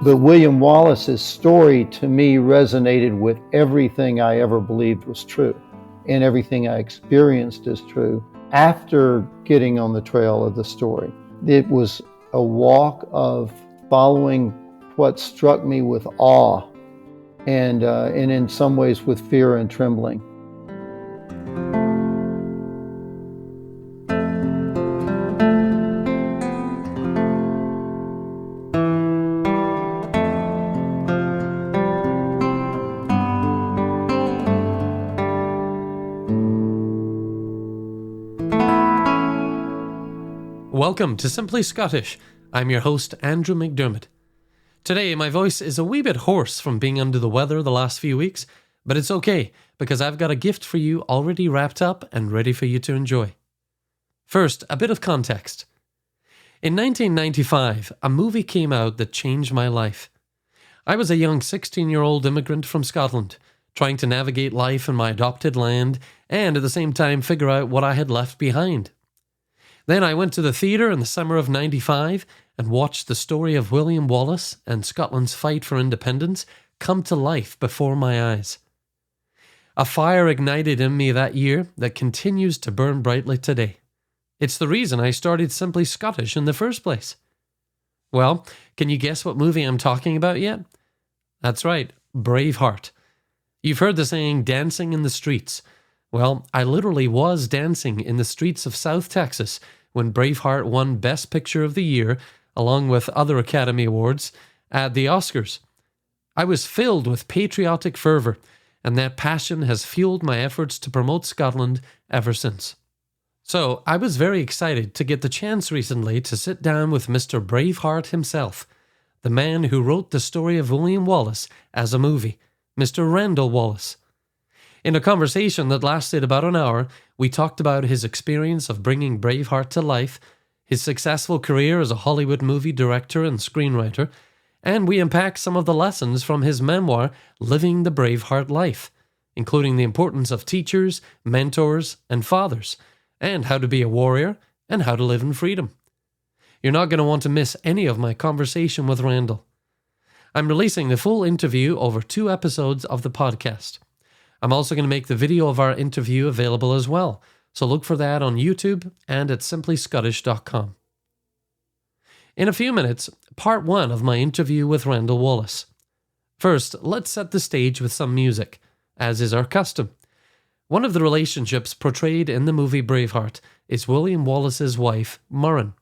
But William Wallace's story to me resonated with everything I ever believed was true and everything I experienced as true after getting on the trail of the story. It was a walk of following what struck me with awe and in some ways with fear and trembling. Welcome to Simply Scottish. I'm your host, Andrew McDermott. Today, my voice is a wee bit hoarse from being under the weather the last few weeks, but it's okay, because I've got a gift for you already wrapped up and ready for you to enjoy. First, a bit of context. In 1995, a movie came out that changed my life. I was a young 16-year-old immigrant from Scotland, trying to navigate life in my adopted land and at the same time figure out what I had left behind. Then I went to the theatre in the summer of '95 and watched the story of William Wallace and Scotland's fight for independence come to life before my eyes. A fire ignited in me that year that continues to burn brightly today. It's the reason I started Simply Scottish in the first place. Well, can you guess what movie I'm talking about yet? That's right, Braveheart. You've heard the saying, dancing in the streets. Well, I literally was dancing in the streets of South Texas when Braveheart won Best Picture of the Year, along with other Academy Awards, at the Oscars. I was filled with patriotic fervour, and that passion has fueled my efforts to promote Scotland ever since. So, I was very excited to get the chance recently to sit down with Mr. Braveheart himself, the man who wrote the story of William Wallace as a movie, Mr. Randall Wallace. In a conversation that lasted about an hour, we talked about his experience of bringing Braveheart to life, his successful career as a Hollywood movie director and screenwriter, and we unpacked some of the lessons from his memoir, Living the Braveheart Life, including the importance of teachers, mentors, and fathers, and how to be a warrior, and how to live in freedom. You're not going to want to miss any of my conversation with Randall. I'm releasing the full interview over 2 episodes of the podcast. I'm also going to make the video of our interview available as well, so look for that on YouTube and at simplyscottish.com. In a few minutes, part 1 of my interview with Randall Wallace. First, let's set the stage with some music, as is our custom. One of the relationships portrayed in the movie Braveheart is William Wallace's wife, Murren.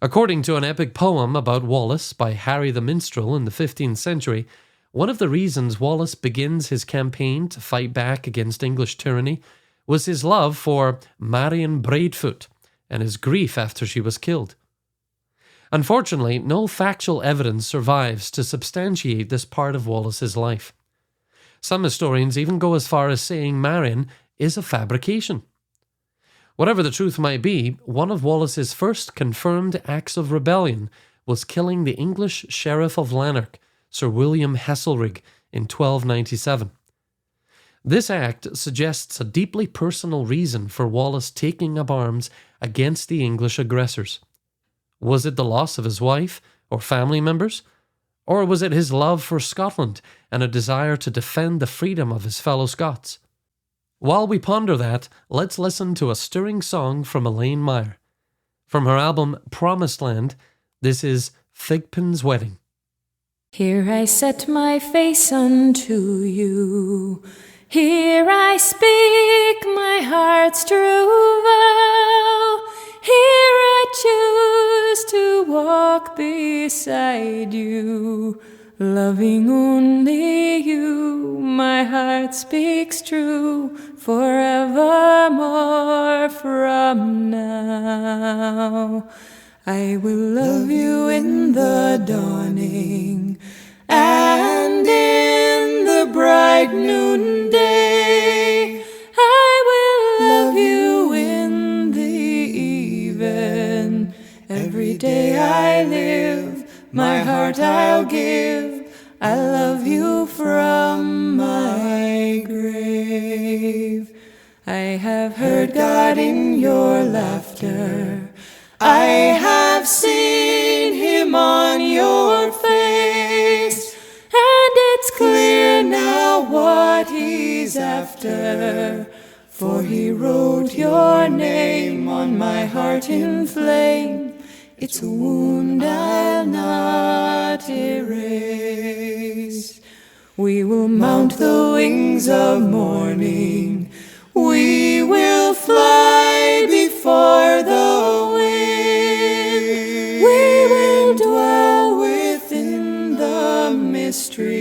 According to an epic poem about Wallace by Harry the Minstrel in the 15th century, one of the reasons Wallace begins his campaign to fight back against English tyranny was his love for Marion Braidfoot and his grief after she was killed. Unfortunately, no factual evidence survives to substantiate this part of Wallace's life. Some historians even go as far as saying Marion is a fabrication. Whatever the truth might be, one of Wallace's first confirmed acts of rebellion was killing the English Sheriff of Lanark, Sir William Heselrigg, in 1297. This act suggests a deeply personal reason for Wallace taking up arms against the English aggressors. Was it the loss of his wife or family members? Or was it his love for Scotland and a desire to defend the freedom of his fellow Scots? While we ponder that, let's listen to a stirring song from Elaine Meyer. From her album Promised Land, this is Thigpen's Wedding. Here I set my face unto you, here I speak my heart's true vow, here I choose to walk beside you, loving only you, my heart speaks true, forevermore from now. I will love you in the dawning and in the bright noonday. I will love you in the even. Every day I live, my heart I'll give. I love you from my grave. I have heard God in your laughter. I have seen him on your what he's after, for he wrote your name on my heart in flame. It's a wound I'll not erase. We will mount the wings of morning. We will fly before the wind. We will dwell within the mystery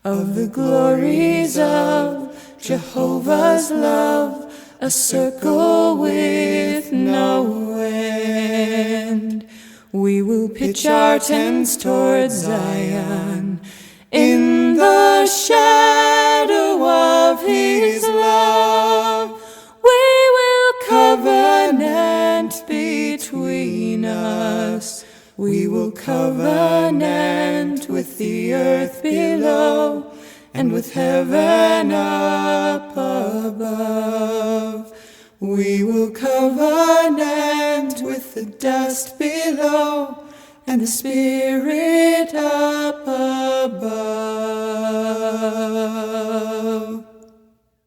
of the glories of Jehovah's love, a circle with no end. We will pitch our tents towards Zion in the shadow of his love. We will covenant between us. We will covenant with the earth below and with heaven up above. We will covenant with the dust below and the spirit up above.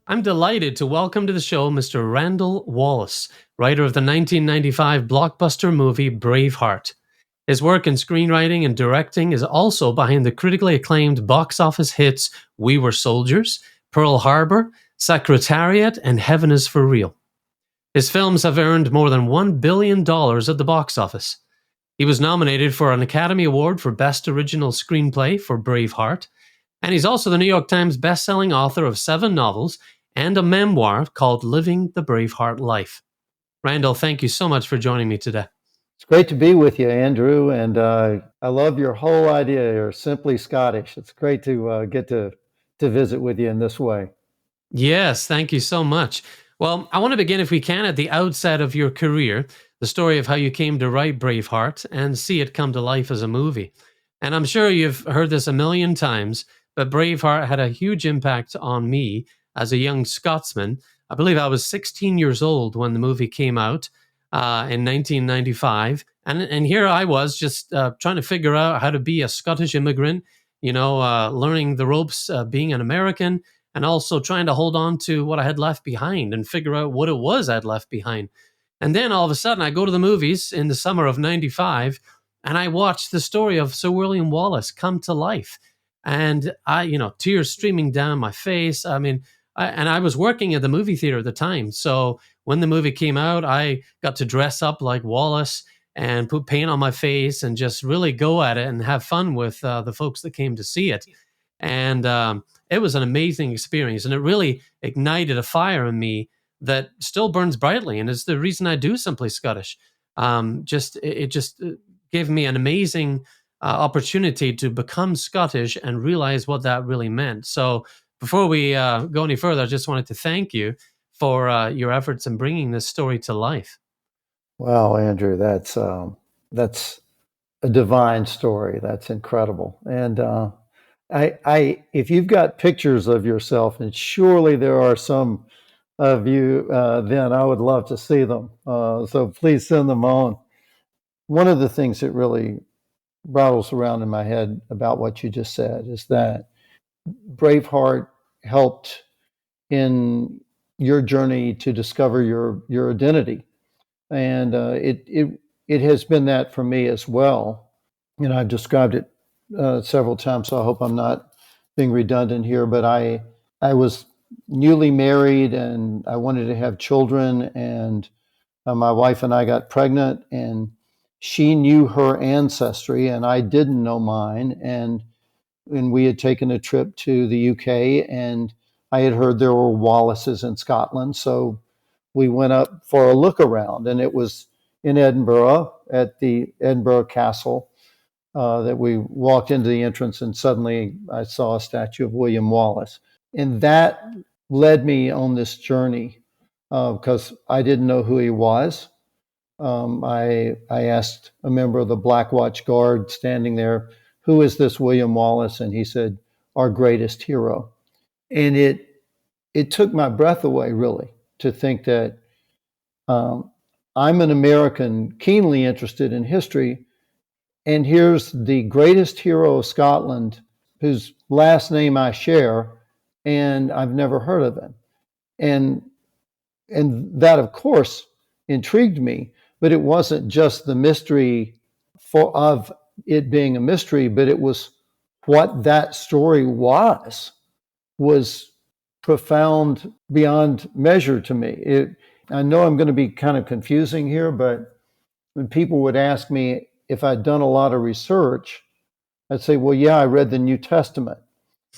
I'm delighted to welcome to the show Mr. Randall Wallace, writer of the 1995 blockbuster movie Braveheart. His work in screenwriting and directing is also behind the critically acclaimed box office hits We Were Soldiers, Pearl Harbor, Secretariat, and Heaven is for Real. His films have earned more than $1 billion at the box office. He was nominated for an Academy Award for Best Original Screenplay for Braveheart, and he's also the New York Times best-selling author of 7 novels and a memoir called Living the Braveheart Life. Randall, thank you so much for joining me today. It's great to be with you, Andrew, and I love your whole idea. You're simply Scottish. It's great to get to visit with you in this way. Yes, thank you so much. Well, I want to begin, if we can, at the outset of your career, the story of how you came to write Braveheart and see it come to life as a movie. And I'm sure you've heard this a million times, but Braveheart had a huge impact on me as a young Scotsman. I believe I was 16 years old when the movie came out in 1995. And here I was just trying to figure out how to be a Scottish immigrant, learning the ropes, being an American, and also trying to hold on to what I had left behind and figure out what it was I'd left behind. And then all of a sudden I go to the movies in the summer of 95 and I watch the story of Sir William Wallace come to life. And tears streaming down my face. I was working at the movie theater at the time. So when the movie came out, I got to dress up like Wallace and put paint on my face and just really go at it and have fun with the folks that came to see it. And it was an amazing experience. And it really ignited a fire in me that still burns brightly. And it's the reason I do Simply Scottish. It just gave me an amazing opportunity to become Scottish and realize what that really meant. So before we go any further, I just wanted to thank you for your efforts in bringing this story to life. Wow, Andrew, that's a divine story. That's incredible. And if you've got pictures of yourself, and surely there are some of you, then I would love to see them. So please send them on. One of the things that really rattles around in my head about what you just said is that Braveheart helped in your journey to discover your identity, and it has been that for me as well. I've described it several times, so I hope I'm not being redundant here. But I was newly married, and I wanted to have children, and my wife and I got pregnant, and she knew her ancestry, and I didn't know mine, and we had taken a trip to the UK, and I had heard there were Wallaces in Scotland, so we went up for a look around, and it was in Edinburgh at the Edinburgh Castle that we walked into the entrance, and suddenly I saw a statue of William Wallace. And that led me on this journey because I didn't know who he was. I asked a member of the Black Watch Guard standing there, "Who is this William Wallace?" And he said, "Our greatest hero." And it took my breath away, really, to think that I'm an American keenly interested in history, and here's the greatest hero of Scotland whose last name I share, and I've never heard of him. And that, of course, intrigued me, but it wasn't just the mystery of it being a mystery, but it was what that story was profound beyond measure to me. I know I'm going to be kind of confusing here, but when people would ask me if I'd done a lot of research, I'd say, well, yeah, I read the New Testament.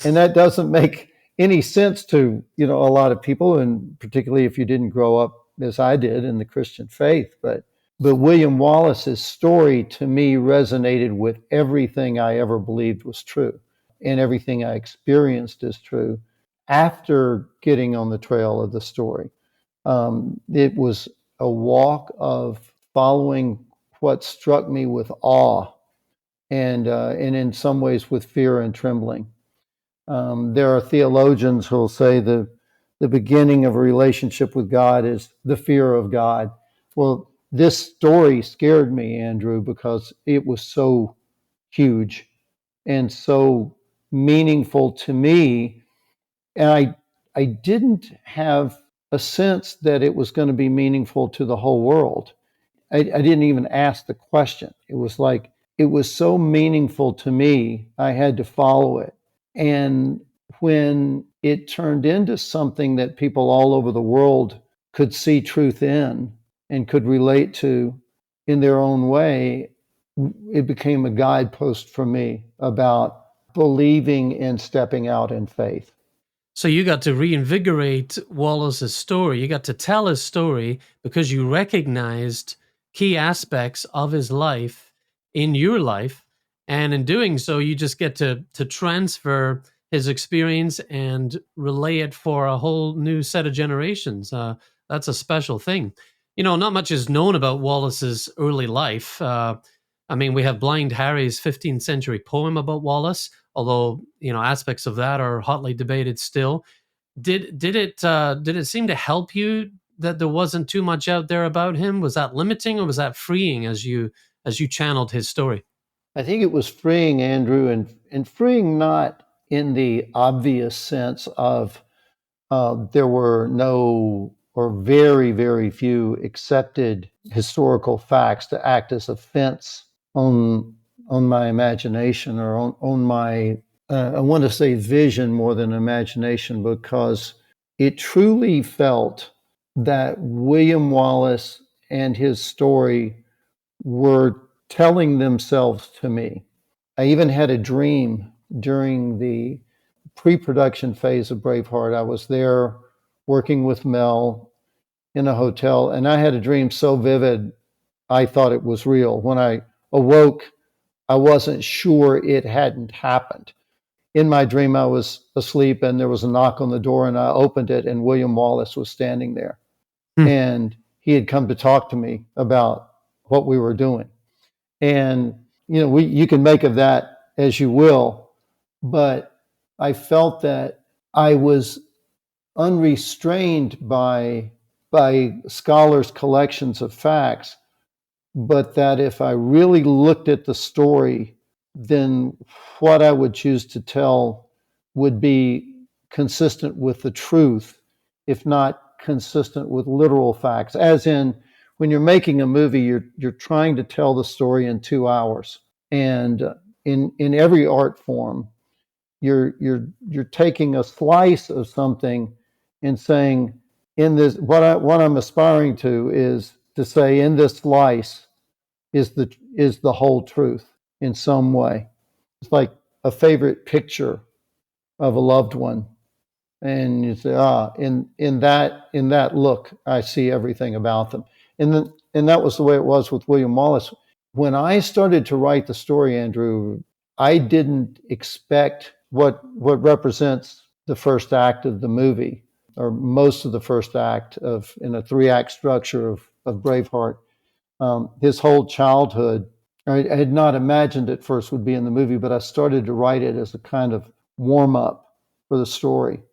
And that doesn't make any sense to, a lot of people, and particularly if you didn't grow up as I did in the Christian faith. But William Wallace's story to me resonated with everything I ever believed was true and everything I experienced as true after getting on the trail of the story. It was a walk of following what struck me with awe and in some ways with fear and trembling. There are theologians who will say the beginning of a relationship with God is the fear of God. Well, this story scared me, Andrew, because it was so huge and so meaningful to me. And I didn't have a sense that it was going to be meaningful to the whole world. I didn't even ask the question. It was like, it was so meaningful to me, I had to follow it. And when it turned into something that people all over the world could see truth in and could relate to in their own way, it became a guidepost for me about believing and stepping out in faith. So you got to reinvigorate Wallace's story. You got to tell his story because you recognized key aspects of his life in your life. And in doing so, you just get to transfer his experience and relay it for a whole new set of generations. That's a special thing. Not much is known about Wallace's early life. We have Blind Harry's 15th century poem about Wallace, although aspects of that are hotly debated still. Did it seem to help you that there wasn't too much out there about him? Was that limiting or was that freeing as you channeled his story? I think it was freeing, Andrew, and freeing not in the obvious sense of there were no or very, very few accepted historical facts to act as a fence on my imagination or on my, I want to say vision more than imagination, because it truly felt that William Wallace and his story were telling themselves to me. I even had a dream during the pre-production phase of Braveheart. I was there working with Mel in a hotel, and I had a dream so vivid I thought it was real. When I awoke, I wasn't sure it hadn't happened. In my dream, I was asleep, and there was a knock on the door, and I opened it, and William Wallace was standing there. And he had come to talk to me about what we were doing. And you can make of that as you will, but I felt that I was unrestrained by scholars' collections of facts, but that if I really looked at the story, then what I would choose to tell would be consistent with the truth, if not consistent with literal facts. As in, when you're making a movie, you're trying to tell the story in 2 hours, and in every art form, you're taking a slice of something and saying, in this, what I'm aspiring to is to say, in this slice is the whole truth in some way. It's like a favorite picture of a loved one, and you say, in that look, I see everything about them. And that was the way it was with William Wallace. When I started to write the story, Andrew, I didn't expect what represents the first act of the movie, or most of the first act in a 3-act structure of Braveheart. His whole childhood, I had not imagined at first would be in the movie, but I started to write it as a kind of warm up for the story.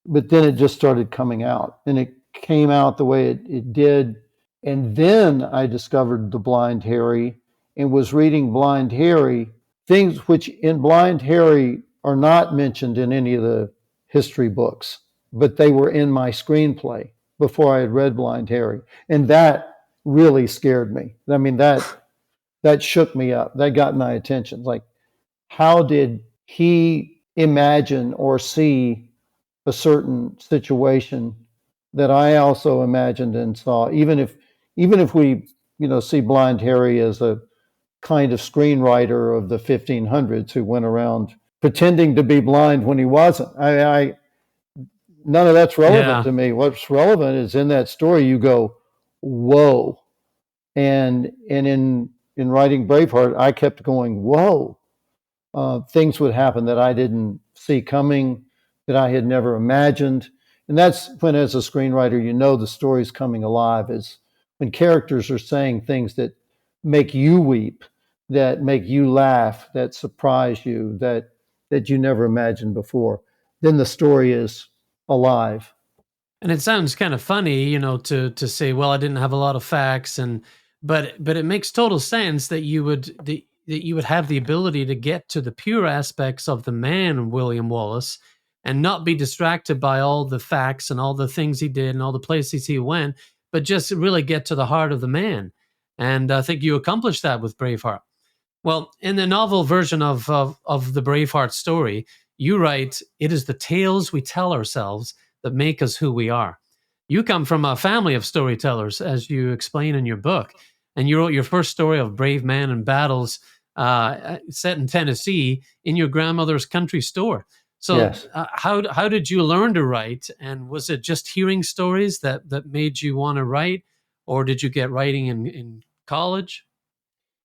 But then it just started coming out, and it came out the way it did. And then I discovered the Blind Harry and was reading Blind Harry, things which in Blind Harry are not mentioned in any of the history books, but they were in my screenplay before I had read Blind Harry. And that really scared me. I mean, that shook me up. That got my attention. Like, how did he imagine or see a certain situation that I also imagined and saw? Even if we, see Blind Harry as a kind of screenwriter of the 1500s who went around pretending to be blind when he wasn't. None of that's relevant Yeah. to me. What's relevant is in that story you go, whoa. And in writing Braveheart, I kept going, whoa. Things would happen that I didn't see coming, that I had never imagined. And that's when, as a screenwriter, the story's coming alive, is when characters are saying things that make you weep, that make you laugh, that surprise you, that you never imagined before. Then the story is alive. And it sounds kind of funny, to say, well, I didn't have a lot of facts, but it makes total sense that you would have the ability to get to the pure aspects of the man William Wallace and not be distracted by all the facts and all the things he did and all the places he went, but just really get to the heart of the man. And I think you accomplished that with Braveheart. Well, in the novel version of the Braveheart story, you write, "It is the tales we tell ourselves that make us who we are." You come from a family of storytellers, as you explain in your book, and you wrote your first story of brave men and battles set in Tennessee in your grandmother's country store. So, Yes. how did you learn to write? And was it just hearing stories that made you want to write, or did you get writing in college?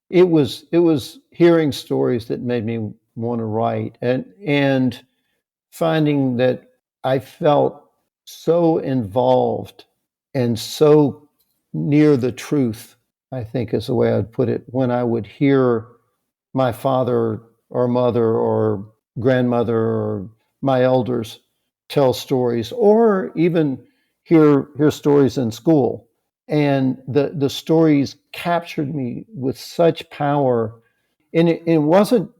It was hearing stories that made me want to write, and finding that I felt so involved and so near the truth, I think is the way I'd put it, when I would hear my father or mother or grandmother or my elders tell stories, or even hear stories in school. And the stories captured me with such power. And it wasn't,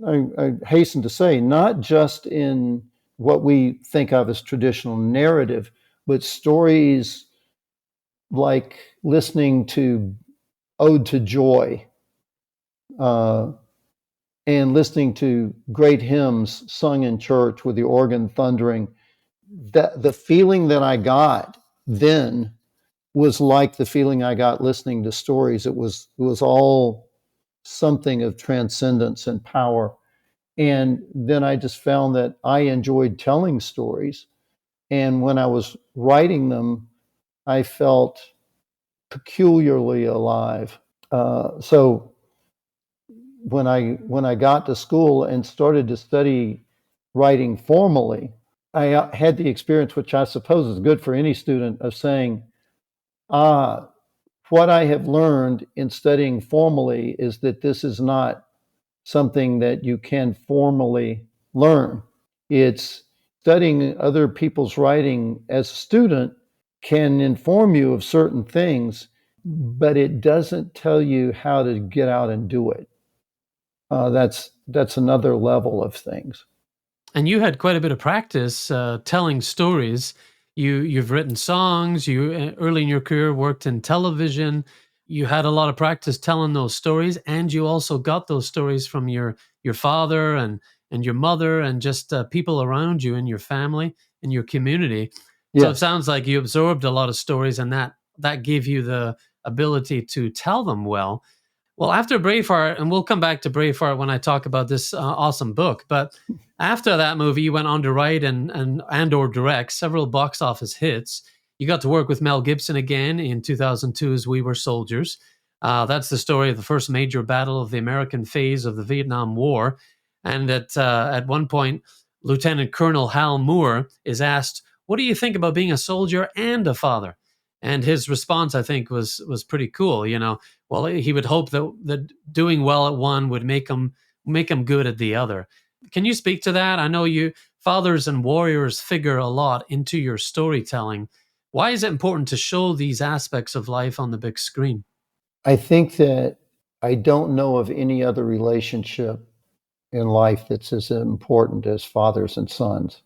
I hasten to say, not just in what we think of as traditional narrative, but stories like listening to Ode to Joy, uh, and listening to great hymns sung in church with the organ thundering. The feeling that I got then was like the feeling I got listening to stories. It was all something of transcendence and power. And then I just found that I enjoyed telling stories. And when I was writing them, I felt peculiarly alive. So when I got to school and started to study writing formally, I had the experience, which I suppose is good for any student, of saying, ah, what I have learned in studying formally is that this is not something that you can formally learn. It's studying other people's writing as a student can inform you of certain things, but it doesn't tell you how to get out and do it. That's another level of things. And you had quite a bit of practice telling stories. You've written songs. You early in your career worked in television. You had a lot of practice telling those stories, and you also got those stories from your father and your mother and just people around you in your family and your community. So it Yes. sounds like you absorbed a lot of stories, and that gave you the ability to tell them well. Well, after Braveheart, and we'll come back to Braveheart when I talk about this awesome book, but after that movie, you went on to write and or direct several box office hits. You got to work with Mel Gibson again in 2002's We Were Soldiers. That's the story of the first major battle of the American phase of the Vietnam War. And at one point, Lieutenant Colonel Hal Moore is asked, "What do you think about being a soldier and a father?" And his response, I think, was pretty cool. Well, he would hope that doing well at one would make him good at the other. Can you speak to that? I know you fathers and warriors figure a lot into your storytelling. Why is it important to show these aspects of life on the big screen? I think that I don't know of any other relationship in life that's as important as fathers and sons.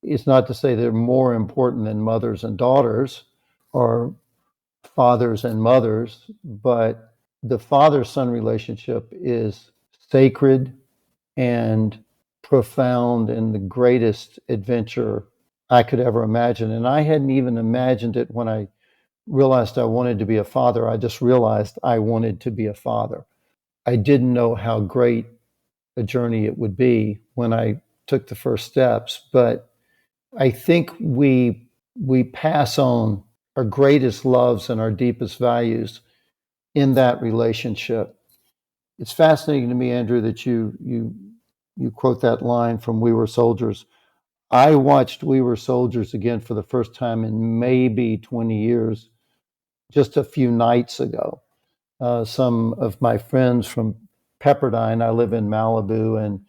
It's not to say they're more important than mothers and daughters or fathers and mothers, but the father-son relationship is sacred and profound and the greatest adventure I could ever imagine. And I hadn't even imagined it when I realized I wanted to be a father. I just realized I wanted to be a father. I didn't know how great a journey it would be when I took the first steps, but I think we pass on our greatest loves and our deepest values in that relationship. It's fascinating to me, Andrew, that you quote that line from We Were Soldiers. I watched We Were Soldiers again for the first time in maybe 20 years, just a few nights ago. Some of my friends from Pepperdine, I live in Malibu, and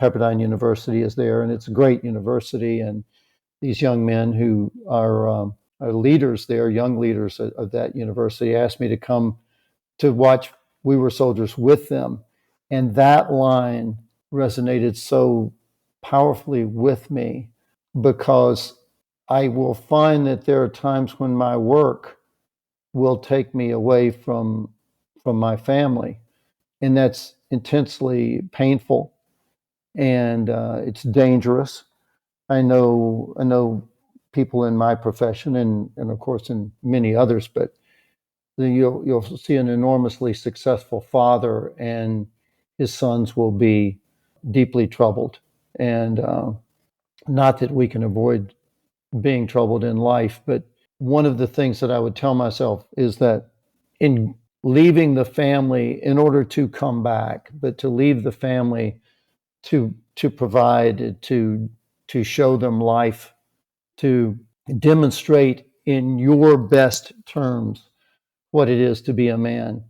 Pepperdine University is there, and it's a great university. And these young men who are leaders there, young leaders of that university, asked me to come to watch We Were Soldiers with them. And that line resonated so powerfully with me because I will find that there are times when my work will take me away from my family, and that's intensely painful and it's dangerous. I know people in my profession and of course in many others, but you'll see an enormously successful father, and his sons will be deeply troubled. And not that we can avoid being troubled in life, but one of the things that I would tell myself is that in leaving the family in order to come back, but to leave the family to provide, to show them life, to demonstrate in your best terms what it is to be a man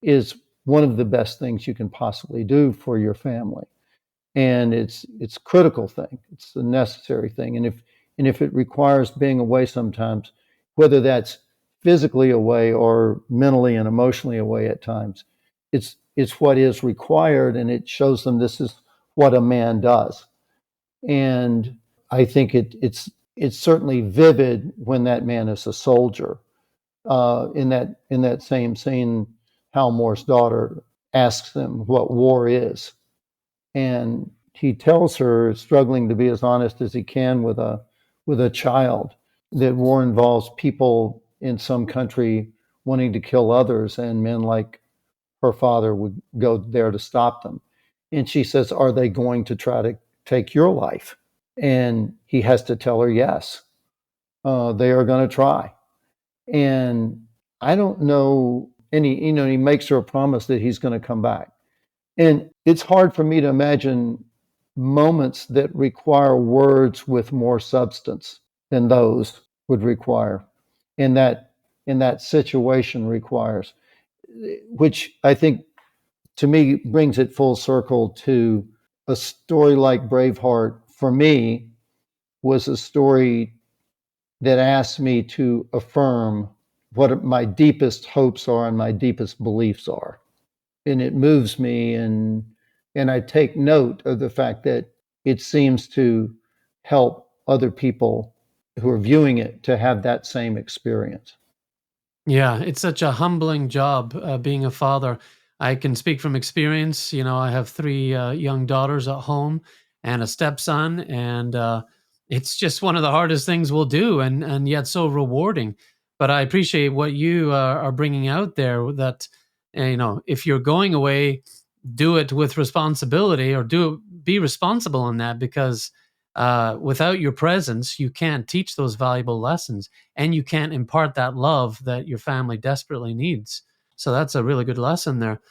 is one of the best things you can possibly do for your family. And it's a critical thing. It's a necessary thing. And if it requires being away sometimes, whether that's physically away or mentally and emotionally away at times, it's what is required, and it shows them this is what a man does. And I think it's certainly vivid when that man is a soldier. In that same scene, Hal Moore's daughter asks him what war is, and he tells her, struggling to be as honest as he can with a child, that war involves people in some country wanting to kill others, and men like her father would go there to stop them. And she says, "Are they going to try to take your life?" And he has to tell her, "Yes, they are going to try." And I don't know he makes her a promise that he's going to come back. And it's hard for me to imagine moments that require words with more substance than those would require. And that in that situation requires, which I think to me brings it full circle to a story like Braveheart. For me, was a story that asked me to affirm what my deepest hopes are and my deepest beliefs are. And it moves me, and I take note of the fact that it seems to help other people who are viewing it to have that same experience. Yeah, it's such a humbling job being a father. I can speak from experience. I have three young daughters at home and a stepson, and it's just one of the hardest things we'll do, and yet so rewarding. But I appreciate what you are bringing out there. That if you're going away, do it with responsibility, or be responsible in that, because without your presence, you can't teach those valuable lessons, and you can't impart that love that your family desperately needs. So that's a really good lesson there.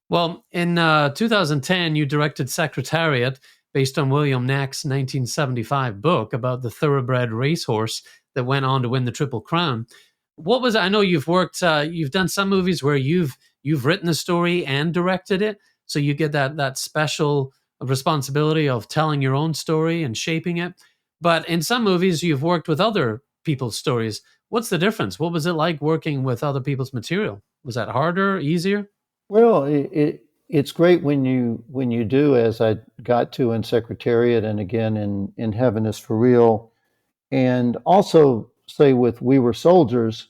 Well, in 2010, you directed Secretariat, based on William Knack's 1975 book about the thoroughbred racehorse that went on to win the Triple Crown. What was I know you've done some movies where you've written the story and directed it, so you get that special responsibility of telling your own story and shaping it. But in some movies, you've worked with other people's stories. What's the difference? What was it like working with other people's material? Was that harder, easier? Well, it's great when you do, as I got to in Secretariat and again in Heaven is for Real, and also say with We Were Soldiers,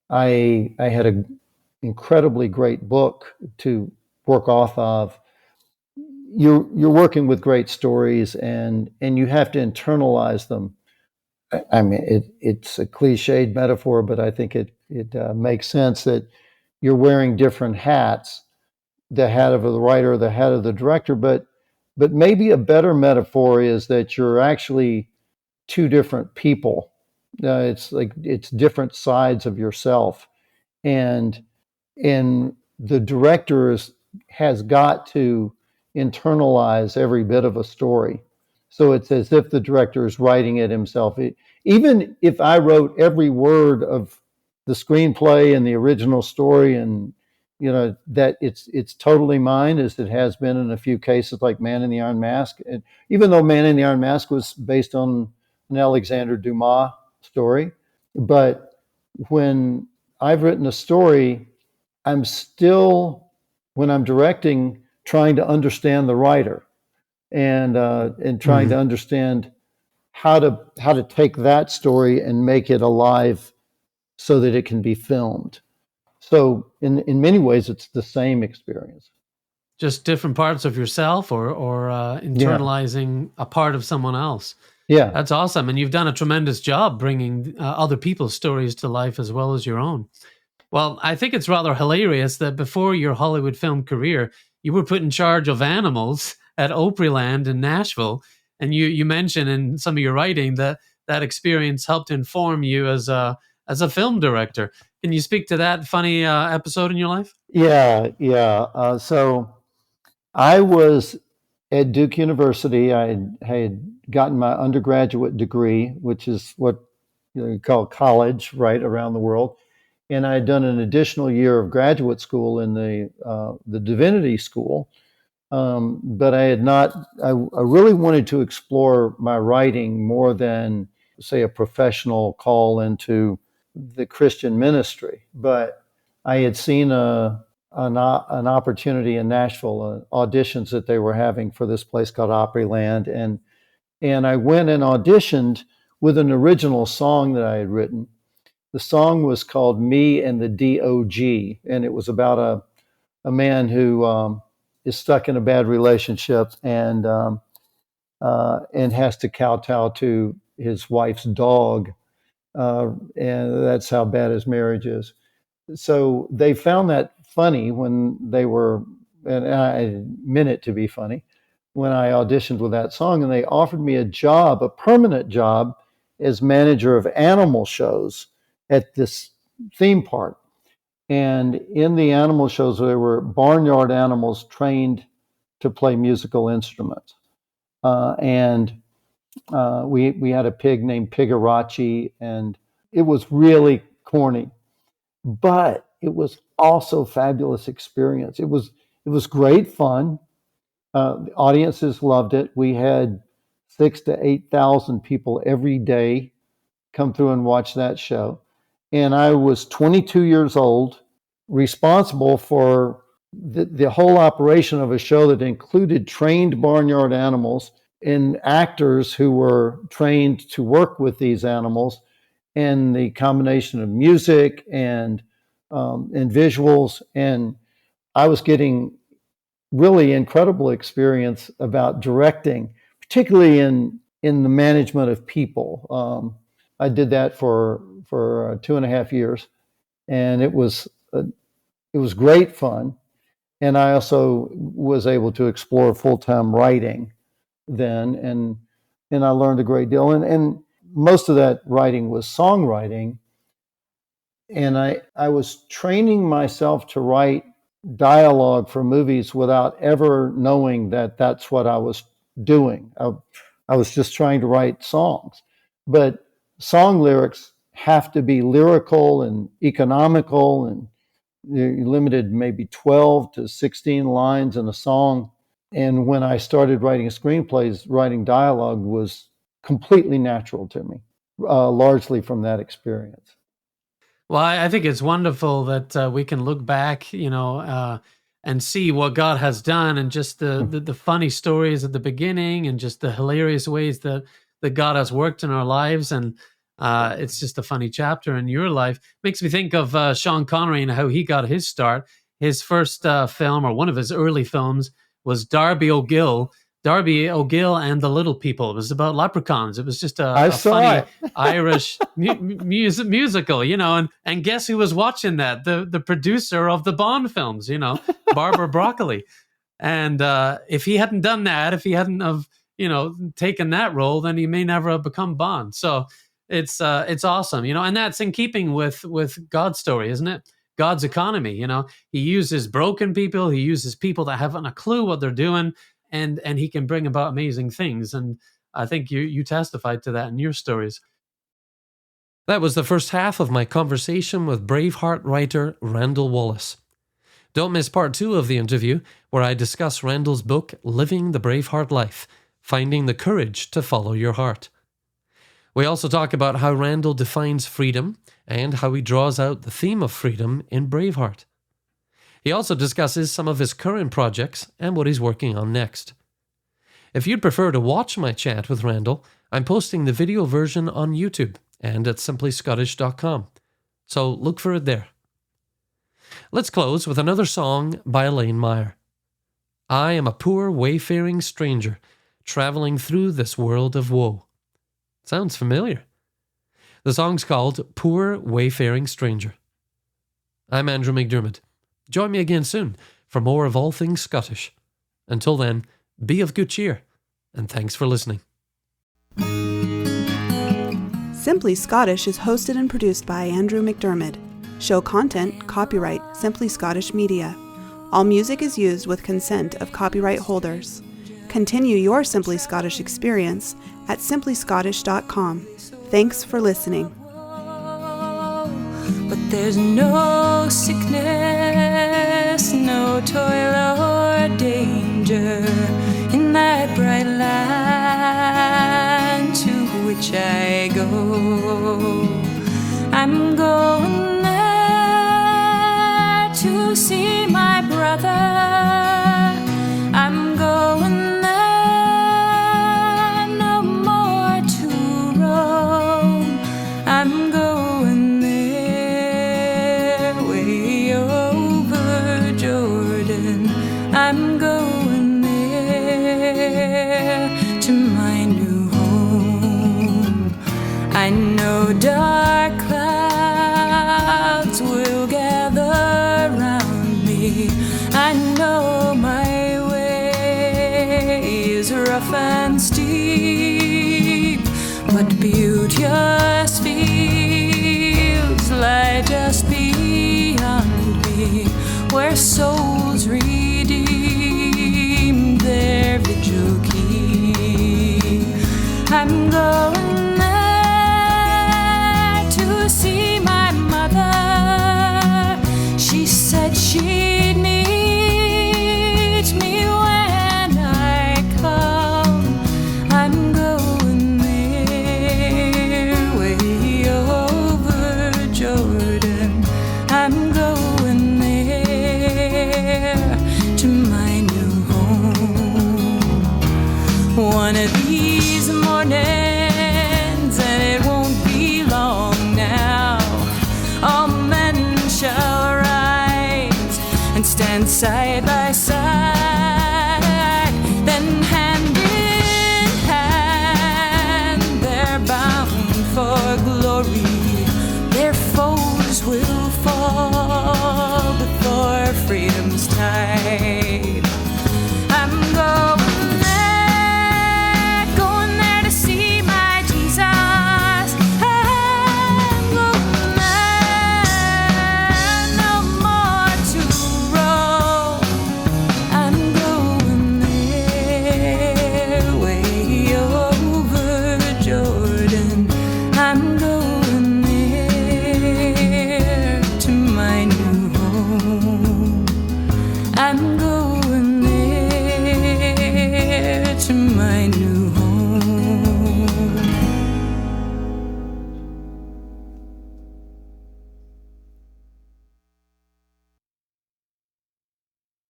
I had an incredibly great book to work off of. You're working with great stories, and you have to internalize them. I mean, it's a cliched metaphor, but I think it makes sense that you're wearing different hats, the hat of the writer, the hat of the director, but maybe a better metaphor is that you're actually two different people. It's like it's different sides of yourself, and the director has got to internalize every bit of a story. So it's as if the director is writing it himself. Even if I wrote every word of the screenplay and the original story, and that it's totally mine, as it has been in a few cases, like Man in the Iron Mask. And even though Man in the Iron Mask was based on an Alexander Dumas story, but when I've written a story, I'm still, when I'm directing, trying to understand the writer, and trying to understand how to take that story and make it alive so that it can be filmed. So in many ways, it's the same experience. Just different parts of yourself, or internalizing a part of someone else. Yeah. That's awesome. And you've done a tremendous job bringing other people's stories to life as well as your own. Well, I think it's rather hilarious that before your Hollywood film career, you were put in charge of animals at Opryland in Nashville. And you mentioned in some of your writing that that experience helped inform you as a film director. Can you speak to that funny episode in your life? Yeah. So I was at Duke University. I had gotten my undergraduate degree, which is what you call college, right, around the world. And I had done an additional year of graduate school in the divinity school, but I had not. I really wanted to explore my writing more than, say, a professional call into the Christian ministry. But I had seen an opportunity in Nashville, auditions that they were having for this place called Opryland, and I went and auditioned with an original song that I had written. The song was called "Me and the DOG," and it was about a man who is stuck in a bad relationship, and has to kowtow to his wife's dog, and that's how bad his marriage is. So they found that funny when they were, and I meant it to be funny, when I auditioned with that song, and they offered me a job, a permanent job, as manager of animal shows at this theme park. And in the animal shows, there were barnyard animals trained to play musical instruments. And we had a pig named Pigarachi, and it was really corny, but it was also a fabulous experience. It was great fun. The audiences loved it. We had 6,000 to 8,000 people every day come through and watch that show. And I was 22 years old, responsible for the whole operation of a show that included trained barnyard animals and actors who were trained to work with these animals, and the combination of music and visuals. And I was getting really incredible experience about directing, particularly in the management of people. I did that for 2.5 years, and it was great fun. And I also was able to explore full-time writing then, and I learned a great deal. And most of that writing was songwriting, and I was training myself to write dialogue for movies without ever knowing that that's what I was doing. I was just trying to write songs, but song lyrics have to be lyrical and economical, and you're limited maybe 12 to 16 lines in a song. And when I started writing screenplays, writing dialogue was completely natural to me, largely from that experience. Well, I think it's wonderful that we can look back, and see what God has done, and just the funny stories at the beginning, and just the hilarious ways that God has worked in our lives. And it's just a funny chapter in your life. Makes me think of Sean Connery and how he got his start. His first film, or one of his early films, was Darby O'Gill and the Little People. It was about leprechauns. It was just a funny Irish musical, and guess who was watching that? The producer of the Bond films, Barbara Broccoli. And if he hadn't done that, if he hadn't have, taken that role, then he may never have become Bond. So it's awesome, and that's in keeping with God's story, isn't it? God's economy, he uses broken people. He uses people that haven't a clue what they're doing. And he can bring about amazing things. And I think you testified to that in your stories. That was the first half of my conversation with Braveheart writer Randall Wallace. Don't miss part 2 of the interview, where I discuss Randall's book, Living the Braveheart Life, Finding the Courage to Follow Your Heart. We also talk about how Randall defines freedom and how he draws out the theme of freedom in Braveheart. He also discusses some of his current projects and what he's working on next. If you'd prefer to watch my chat with Randall, I'm posting the video version on YouTube and at simplyscottish.com, so look for it there. Let's close with another song by Elaine Meyer. I am a poor wayfaring stranger, traveling through this world of woe. Sounds familiar. The song's called Poor Wayfaring Stranger. I'm Andrew McDermott. Join me again soon for more of all things Scottish. Until then, be of good cheer, and thanks for listening. Simply Scottish is hosted and produced by Andrew McDermott. Show content copyright Simply Scottish Media. All music is used with consent of copyright holders. Continue your Simply Scottish experience at simplyscottish.com. Thanks for listening. But there's no sickness, no toil or danger in that bright land to which I go. I'm going there to see my brother. I'm going there no more to roam. I'm going there way over Jordan. I'm going there to my new home. I know dark clouds will gather round me. I know my way is rough and steep, but beauteous fields lie just beyond me, where souls redeem their vigil keep. I'm going there to see my mother. She said she'd meet me when I come. I'm going there way over Jordan. I'm going there to my new home. One of these mornings, and it won't be long now, all men shall rise and stand side